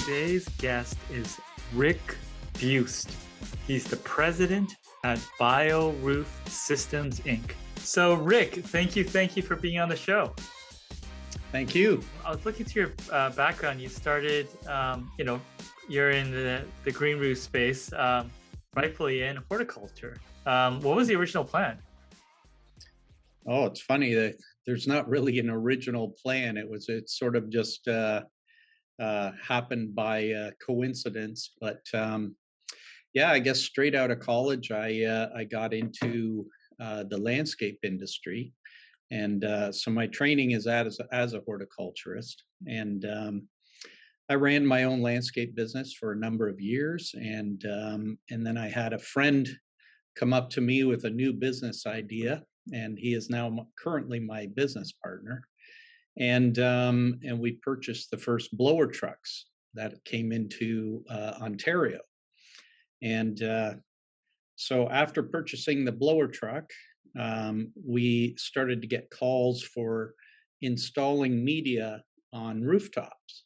Today's guest is Rick Buist. He's the president at Bioroof Systems, Inc. So, Rick, thank you for being on the show. Thank you. I was looking through your background. You started, you're in the green roof space, rightfully in horticulture. What was the original plan? Oh, it's funny that there's not really an original plan. It sort of just happened by coincidence. But yeah, I guess straight out of college, I got into the landscape industry, and so my training is as a horticulturist, and I ran my own landscape business for a number of years, and then I had a friend come up to me with a new business idea, and he is now currently my business partner. And we purchased the first blower trucks that came into Ontario. And so after purchasing the blower truck, we started to get calls for installing media on rooftops.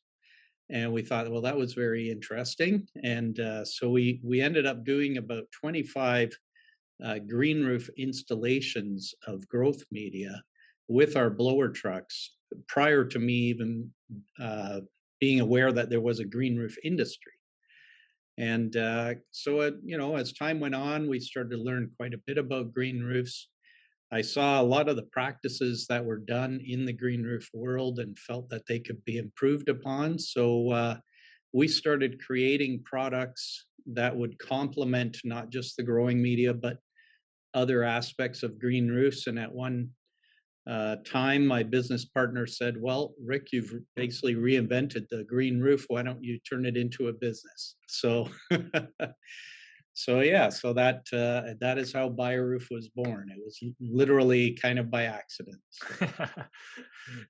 And we thought, well, that was very interesting. And so we ended up doing about 25 green roof installations of growth media with our blower trucks prior to me even being aware that there was a green roof industry. And as time went on, we started to learn quite a bit about green roofs. I saw a lot of the practices that were done in the green roof world and felt that they could be improved upon. So we started creating products that would complement not just the growing media, but other aspects of green roofs. And at one time, my business partner said, "Well, Rick, you've basically reinvented the green roof. Why don't you turn it into a business?" So, so that is how Bioroof was born. It was literally kind of by accident.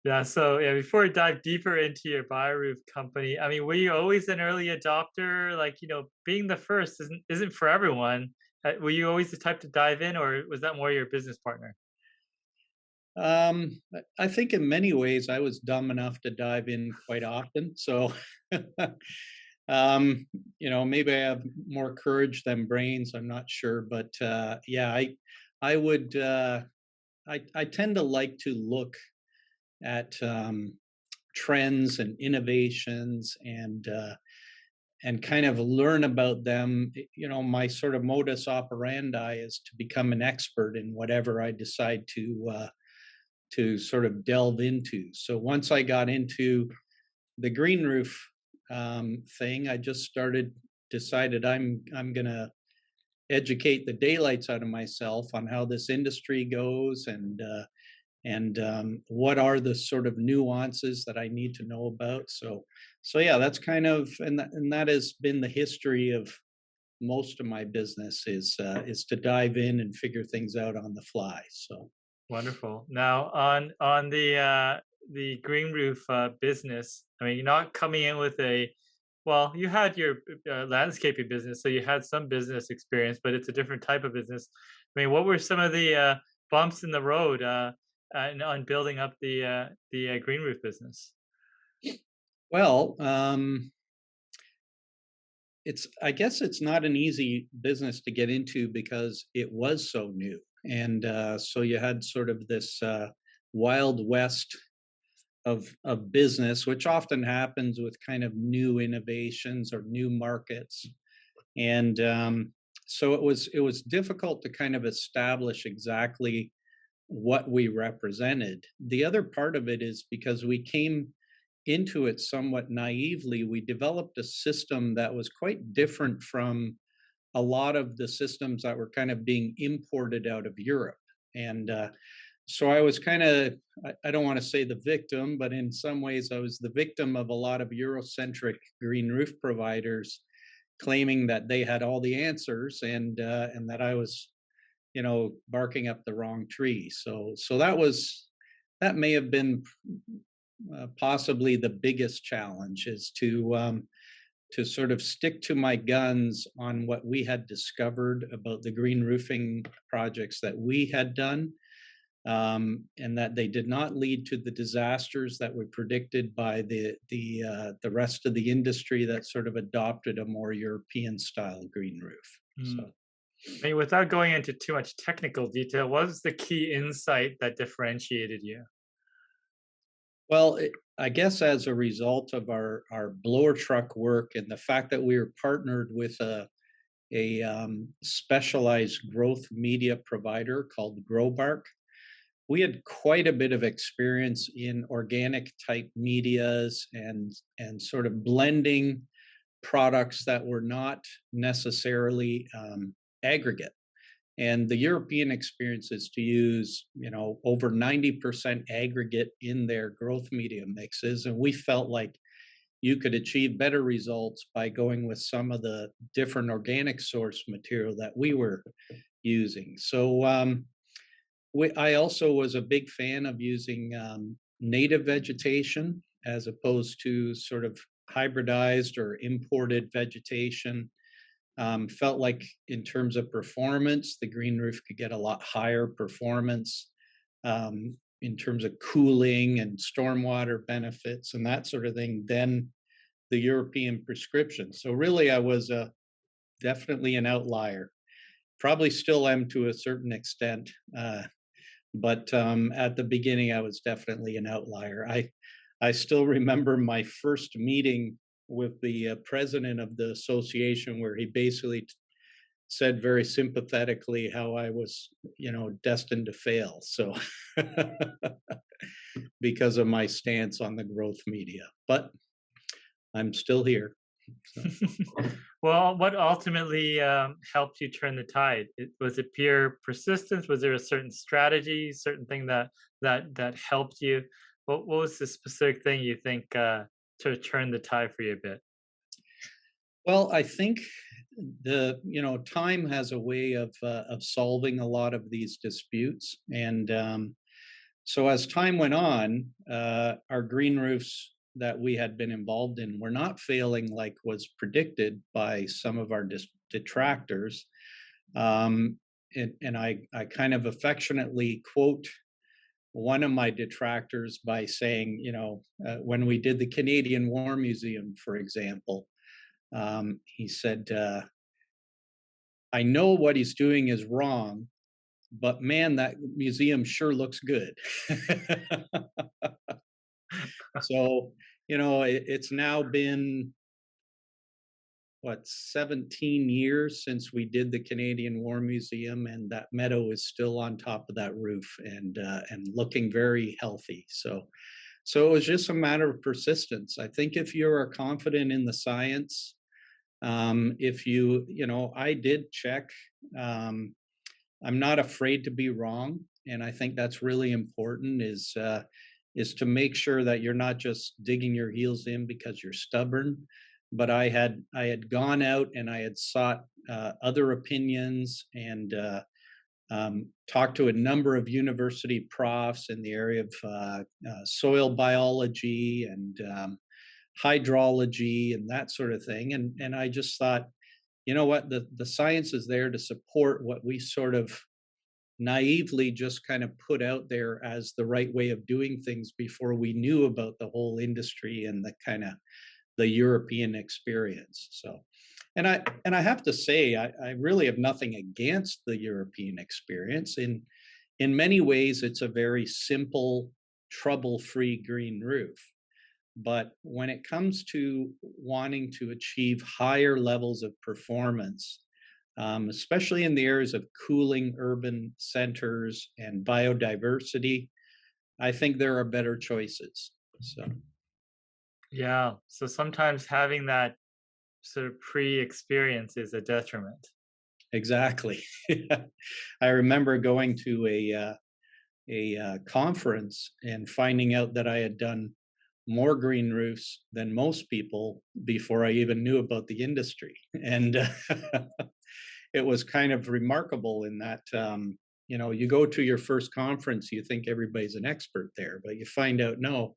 Yeah. So yeah, before we dive deeper into your Bioroof company, I mean, were you always an early adopter? Like, being the first isn't for everyone. Were you always the type to dive in, or was that more your business partner? I think in many ways I was dumb enough to dive in quite often. So, maybe I have more courage than brains. I'm not sure, but yeah, I would. I tend to like to look at trends and innovations and kind of learn about them. My sort of modus operandi is to become an expert in whatever I decide to sort of delve into. So once I got into the green roof thing, I just decided I'm gonna educate the daylights out of myself on how this industry goes and what are the sort of nuances that I need to know about. So yeah, that's kind of and that has been the history of most of my business is to dive in and figure things out on the fly. So. Wonderful. Now, on the green roof business, I mean, you're not coming in with well, you had your landscaping business, so you had some business experience, but it's a different type of business. I mean, what were some of the bumps in the road on building up the green roof business? Well, I guess it's not an easy business to get into because it was so new. And so you had sort of this wild west of business, which often happens with kind of new innovations or new markets. And so it was difficult to kind of establish exactly what we represented. The other part of it is because we came into it somewhat naively, we developed a system that was quite different from a lot of the systems that were kind of being imported out of Europe. And so I was kind of, I don't want to say the victim, but in some ways I was the victim of a lot of Eurocentric green roof providers claiming that they had all the answers and that I was, barking up the wrong tree. So that may have been possibly the biggest challenge is to sort of stick to my guns on what we had discovered about the green roofing projects that we had done, and that they did not lead to the disasters that were predicted by the rest of the industry that sort of adopted a more European style green roof. Mm. So, I mean, without going into too much technical detail, what was the key insight that differentiated you? well, I guess as a result of our blower truck work and the fact that we were partnered with a specialized growth media provider called Growbark, we had quite a bit of experience in organic type medias and sort of blending products that were not necessarily aggregate. And the European experience is to use, over 90% aggregate in their growth media mixes. And we felt like you could achieve better results by going with some of the different organic source material that we were using. So I also was a big fan of using native vegetation as opposed to sort of hybridized or imported vegetation. Felt like in terms of performance, the green roof could get a lot higher performance in terms of cooling and stormwater benefits and that sort of thing than the European prescription. So really, I was definitely an outlier. Probably still am to a certain extent, but at the beginning, I was definitely an outlier. I still remember my first meeting with the president of the association, where he basically said very sympathetically how I was, destined to fail. So because of my stance on the growth media, but I'm still here. So. Well, what ultimately helped you turn the tide? Was it pure persistence? Was there a certain strategy, certain thing that helped you? What was the specific thing you think sort of turned the tide for you a bit? Well, I think time has a way of solving a lot of these disputes, and so as time went on, our green roofs that we had been involved in were not failing like was predicted by some of our detractors. And I kind of affectionately quote one of my detractors by saying, when we did the Canadian War Museum, for example, he said, I know what he's doing is wrong, but man, that museum sure looks good. So, it's now been what, 17 years since we did the Canadian War Museum, and that meadow is still on top of that roof and looking very healthy. So it was just a matter of persistence. I think if you are confident in the science, if I did check. I'm not afraid to be wrong, and I think that's really important. Is to make sure that you're not just digging your heels in because you're stubborn. But I had gone out and I had sought other opinions and talked to a number of university profs in the area of soil biology and hydrology and that sort of thing. And I just thought, you know what, the science is there to support what we sort of naively just kind of put out there as the right way of doing things before we knew about the whole industry and the kind of the European experience. So, and I have to say, I really have nothing against the European experience. In many ways, it's a very simple, trouble-free green roof. But when it comes to wanting to achieve higher levels of performance, especially in the areas of cooling urban centers and biodiversity, I think there are better choices. So, Yeah. So sometimes having that sort of pre-experience is a detriment. exactly. I remember going to a conference and finding out that I had done more green roofs than most people before I even knew about the industry. And it was kind of remarkable in that, you go to your first conference, you think everybody's an expert there, but you find out, no,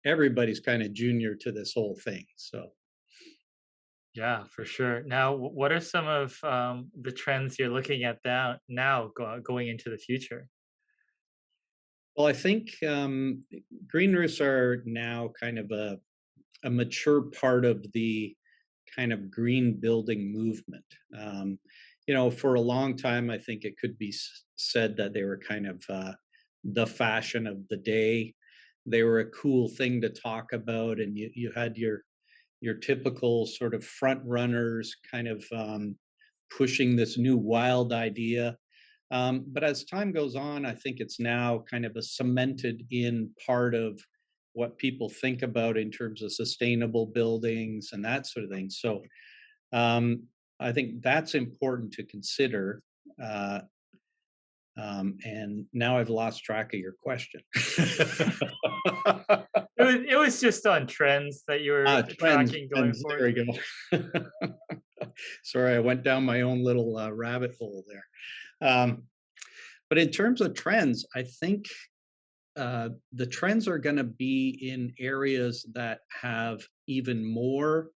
everybody's kind of junior to this whole thing. So, Yeah, for sure. Now, what are some of the trends you're looking at now going into the future? Well, I think green roofs are now kind of a mature part of the kind of green building movement. Um, for a long time, I think it could be said that they were kind of the fashion of the day. They were a cool thing to talk about, and you had your typical sort of front runners, kind of pushing this new wild idea. But as time goes on, I think it's now kind of a cemented in part of what people think about in terms of sustainable buildings and that sort of thing. So um, I think that's important to consider. Uh, and now I've lost track of your question. It was just on trends that you were Trends, tracking going trends. There forward. we go. Sorry, I went down my own little rabbit hole there. But in terms of trends, I think the trends are going to be in areas that have even more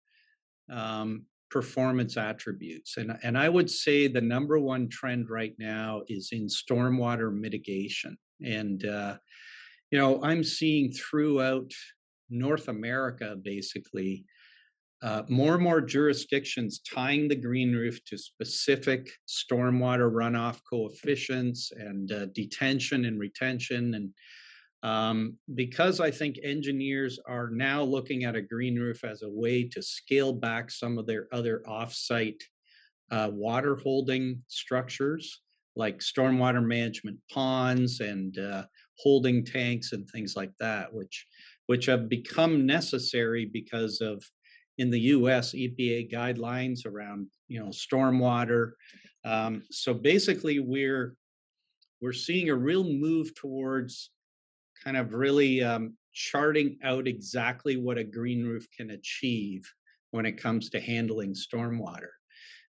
performance attributes. And I would say the number one trend right now is in stormwater mitigation. And, I'm seeing throughout North America, basically, more and more jurisdictions tying the green roof to specific stormwater runoff coefficients and detention and retention. And because I think engineers are now looking at a green roof as a way to scale back some of their other offsite water holding structures, like stormwater management ponds and holding tanks and things like that, which have become necessary because of in the U.S. EPA guidelines around stormwater. So basically, we're seeing a real move towards kind of really charting out exactly what a green roof can achieve when it comes to handling stormwater.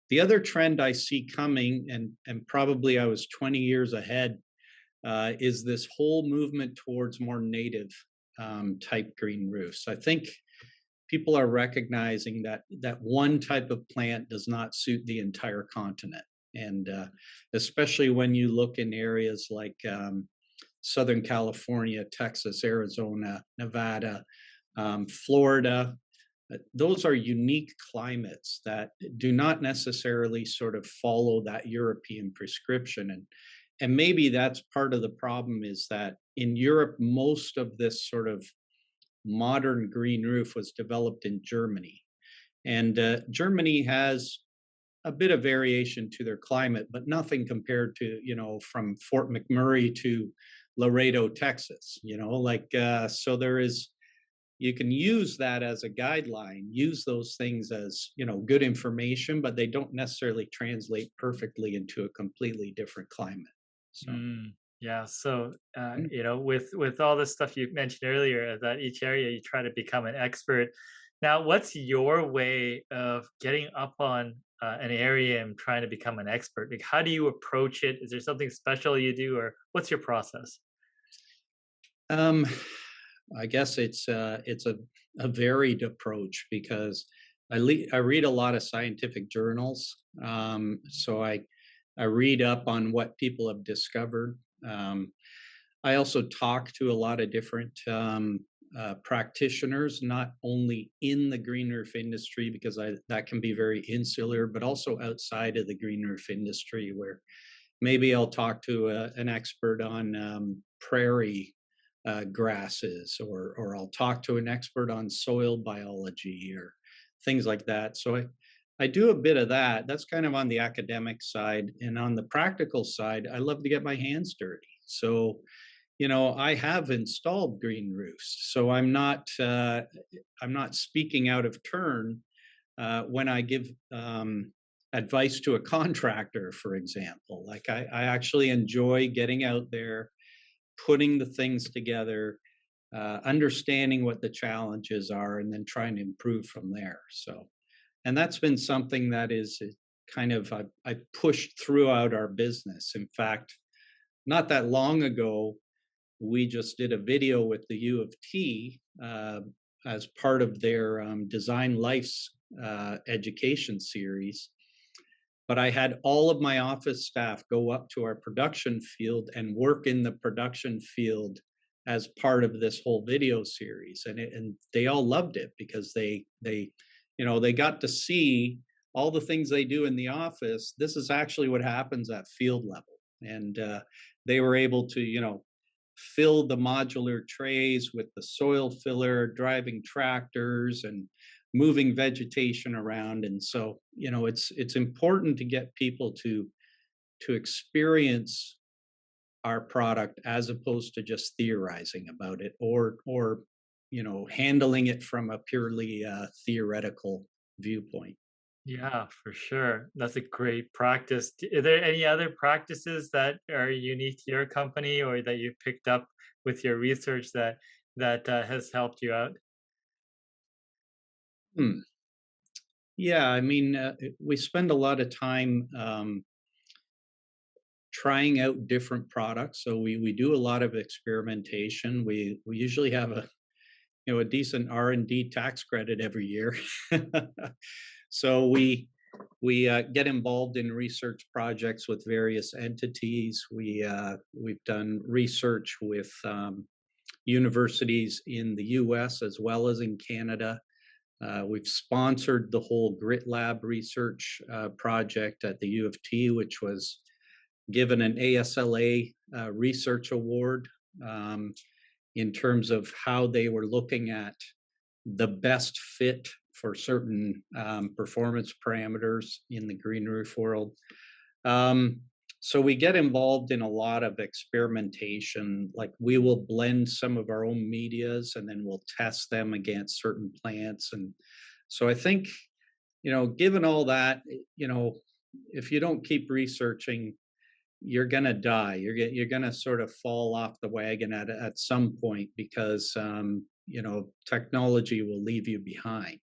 The other trend I see coming, and probably I was 20 years ahead, is this whole movement towards more native type green roofs. I think people are recognizing that one type of plant does not suit the entire continent, and especially when you look in areas like Southern California, Texas, Arizona, Nevada, Florida. Those are unique climates that do not necessarily sort of follow that European prescription. And maybe that's part of the problem is that in Europe, most of this sort of modern green roof was developed in Germany. And Germany has a bit of variation to their climate, but nothing compared to, from Fort McMurray to Laredo, Texas, so there is, you can use that as a guideline, use those things as, good information, but they don't necessarily translate perfectly into a completely different climate. So, Yeah. So, mm. with all the stuff you mentioned earlier, that each area you try to become an expert. Now, what's your way of getting up on an area and trying to become an expert? Like, how do you approach it? Is there something special you do, or what's your process? um, I guess it's a varied approach because I read a lot of scientific journals, so I read up on what people have discovered. Um, I also talk to a lot of different practitioners, not only in the green roof industry because that can be very insular, but also outside of the green roof industry, where maybe I'll talk to an expert on prairie grasses, or I'll talk to an expert on soil biology or things like that. So I do a bit of that. That's kind of on the academic side. And on the practical side, I love to get my hands dirty. So, I have installed green roofs. So I'm not speaking out of turn when I give advice to a contractor, for example. Like I actually enjoy getting out there, putting the things together, understanding what the challenges are, and then trying to improve from there. So, and that's been something that is kind of I pushed throughout our business. In fact, not that long ago, we just did a video with the U of T as part of their Design Life's education series. but I had all of my office staff go up to our production field and work in the production field as part of this whole video series, and they all loved it because they got to see all the things they do in the office. This is actually what happens at field level, and they were able to fill the modular trays with the soil filler, driving tractors and moving vegetation around. And so, it's important to get people to experience our product as opposed to just theorizing about it, or handling it from a purely theoretical viewpoint. Yeah, for sure. That's a great practice. Are there any other practices that are unique to your company or that you picked up with your research that has helped you out? Hmm. Yeah, I mean, we spend a lot of time trying out different products. So we do a lot of experimentation. We usually have a decent R&D tax credit every year. So we get involved in research projects with various entities. We've done research with universities in the U.S. as well as in Canada. We've sponsored the whole Grit Lab research project at the U of T, which was given an ASLA research award um, in terms of how they were looking at the best fit for certain performance parameters in the green roof world. Um, so we get involved in a lot of experimentation. Like we will blend some of our own medias and then we'll test them against certain plants. And so I think, given all that, if you don't keep researching, you're gonna die. You're gonna sort of fall off the wagon at some point because technology will leave you behind.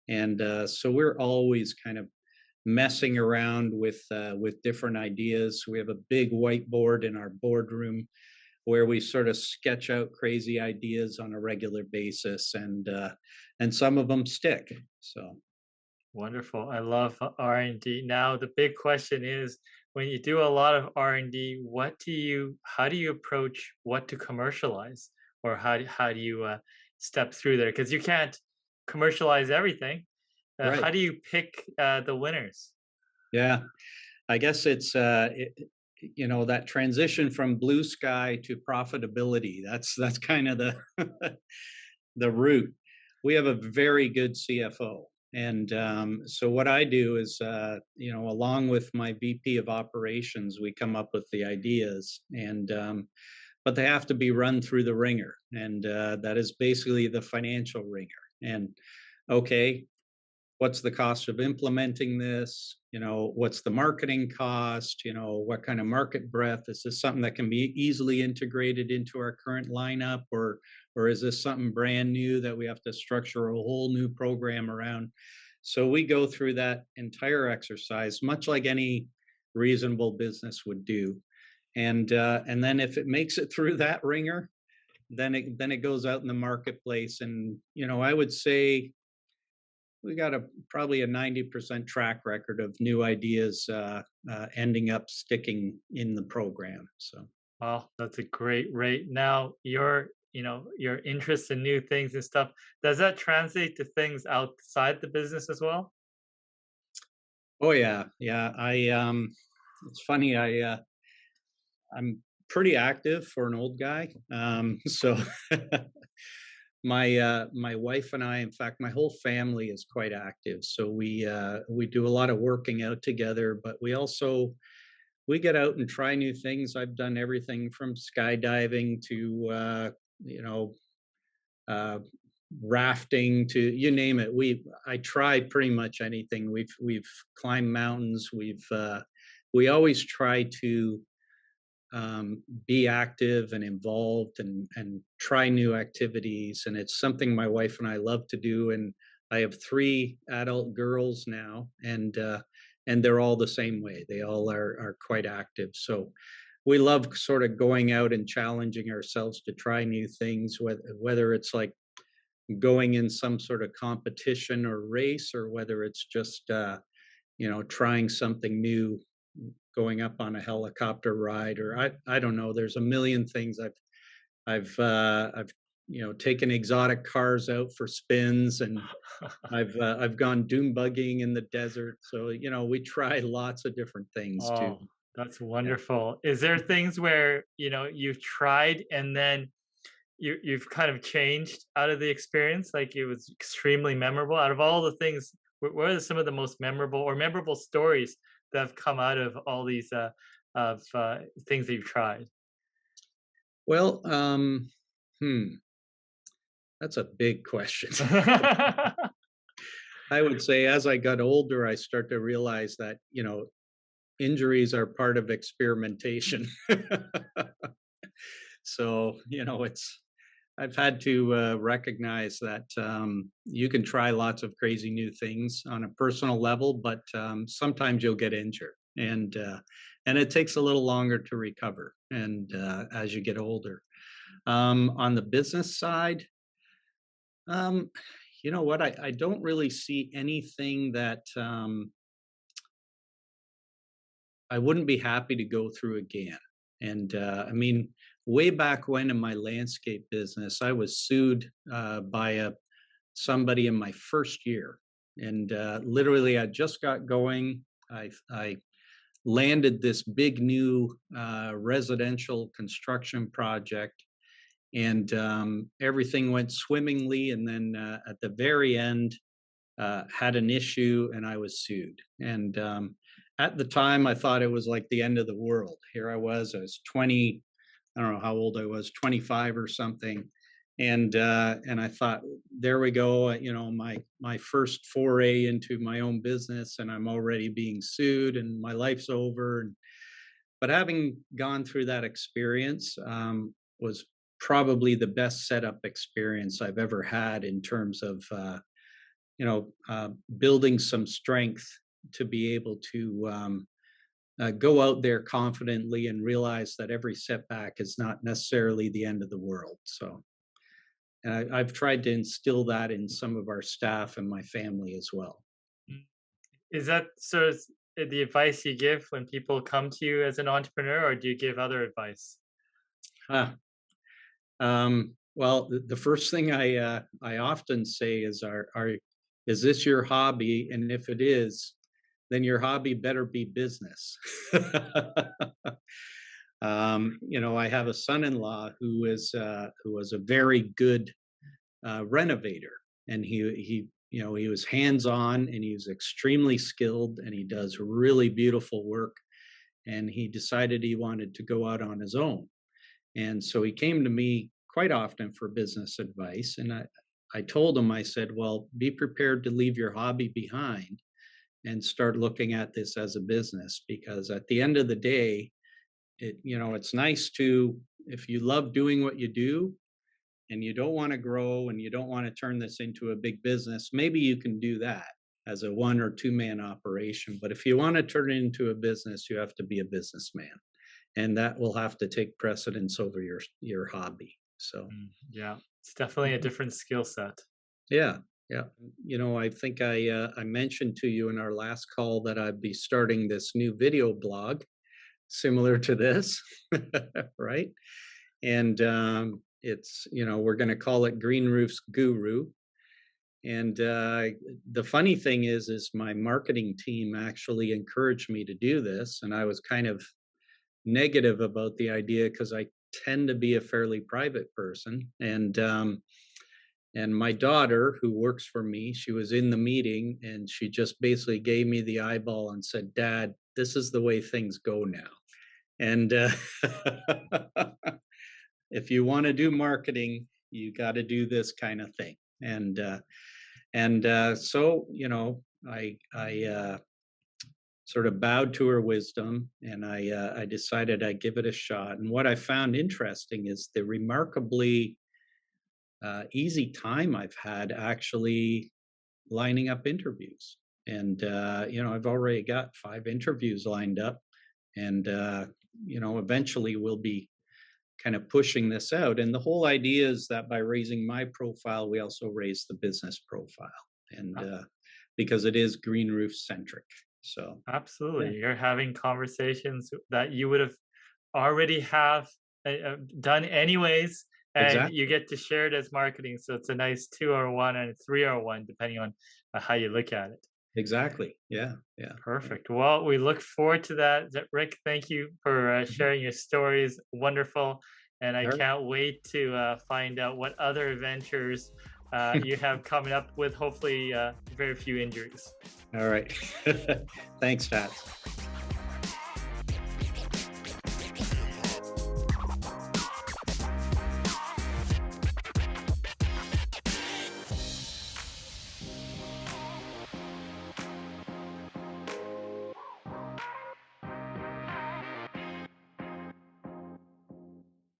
And so we're always kind of messing around with different ideas. We have a big whiteboard in our boardroom where we sort of sketch out crazy ideas on a regular basis, and some of them stick. So. Wonderful. I love R&D. Now, the big question is when you do a lot of R&D, how do you approach what to commercialize or how do you step through there? Because you can't commercialize everything. How Right. do you pick the winners? Yeah. I guess it's that transition from blue sky to profitability. That's kind of the the route. We have a very good CFO, and so what I do is, along with my VP of operations, we come up with the ideas, and but they have to be run through the ringer, and that is basically the financial ringer. And okay, what's the cost of implementing this? What's the marketing cost? What kind of market breadth? Is this something that can be easily integrated into our current lineup, or is this something brand new that we have to structure a whole new program around? So we go through that entire exercise, much like any reasonable business would do. And then if it makes it through that ringer, then it goes out in the marketplace. And I would say we got probably a 90% track record of new ideas ending up sticking in the program. So. Well, that's a great rate. Now, your interest in new things and stuff, does that translate to things outside the business as well? Oh yeah, yeah. It's funny. I'm pretty active for an old guy. So my wife and I, in fact, my whole family is quite active. So we do a lot of working out together, but we get out and try new things. I've done everything from skydiving to you know uh, rafting to you name it. I try pretty much anything. We've climbed mountains. We always try to be active and involved and try new activities. And it's something my wife and I love to do. And I have three adult girls now, and they're all the same way. They all are quite active. So we love sort of going out and challenging ourselves to try new things, whether it's like going in some sort of competition or race, or whether it's just trying something new, going up on a helicopter ride, or I don't know. There's a million things I've taken exotic cars out for spins, and I've gone dune buggying in the desert. So we try lots of different things too. Oh, that's Yeah. wonderful. Is there things where, you've tried and then you've kind of changed out of the experience, like it was extremely memorable? Out of all the things, what are some of the most memorable or memorable stories that have come out of all these, of, things that you've tried? Well, hmm, that's a big question. I would say as I got older, I start to realize that, injuries are part of experimentation. So, I've had to recognize that you can try lots of crazy new things on a personal level, but sometimes you'll get injured, and it takes a little longer to recover. And as you get older, on the business side, um, you know what? I don't really see anything that I wouldn't be happy to go through again. And I mean, way back when in my landscape business, I was sued by somebody in my first year, and literally, I just got going. I landed this big new residential construction project, and everything went swimmingly. And then at the very end, had an issue, and I was sued. And at the time, I thought it was like the end of the world. Here I was 20, I don't know how old I was, 25 or something. And I thought, there we go, my first foray into my own business, and I'm already being sued, and my life's over. But having gone through that experience was probably the best setup experience I've ever had in terms of building some strength to be able to go out there confidently and realize that every setback is not necessarily the end of the world. So, and I've tried to instill that in some of our staff and my family as well. Mm. Is that so? Is it the advice you give when people come to you as an entrepreneur, or do you give other advice? Ah, well, the first thing I often say is, is this your hobby? And if it is, then your hobby better be business. I have a son-in-law who was a very good renovator, and he was hands-on, and he was extremely skilled, and he does really beautiful work. And he decided he wanted to go out on his own, and so he came to me quite often for business advice. And I told him, I said, well, be prepared to leave your hobby behind and start looking at this as a business, because at the end of the day, it's nice to, if you love doing what you do and you don't want to grow and you don't want to turn this into a big business, maybe you can do that as a one or two man operation. But if you want to turn it into a business, you have to be a businessman, and that will have to take precedence over your hobby. So Yeah, it's definitely a mhm. different skill set. Yeah, yeah. I think I mentioned to you in our last call that I'd be starting this new video blog similar to this, right? And it's we're going to call it Green Roof's Guru. And the funny thing is my marketing team actually encouraged me to do this, and I was kind of negative about the idea because I tend to be a fairly private person. And my daughter, who works for me, she was in the meeting, and she just basically gave me the eyeball and said, "Dad, this is the way things go now." And if you want to do marketing, you got to do this kind of thing. And so I sort of bowed to her wisdom, and I decided I'd give it a shot. And what I found interesting is the remarkably easy time I've had actually lining up interviews. And I've already got 5 interviews lined up, and eventually we'll be kind of pushing this out. And the whole idea is that by raising my profile, we also raise the business profile, and because it is green roof centric. So yeah, Absolutely. You're having conversations that you would have already have done anyways, and you exactly, get to share it as marketing. So it's a nice 2 or 1 and 3 or 1, depending on how you look at it. exactly. Yeah, yeah, yeah. Perfect. Well, we look forward to that. Rick, thank you for Mhm. sharing your stories. Wonderful. And I All right, can't wait to find out what other adventures you have coming up with, hopefully, very few injuries. all right. Thanks, Tats.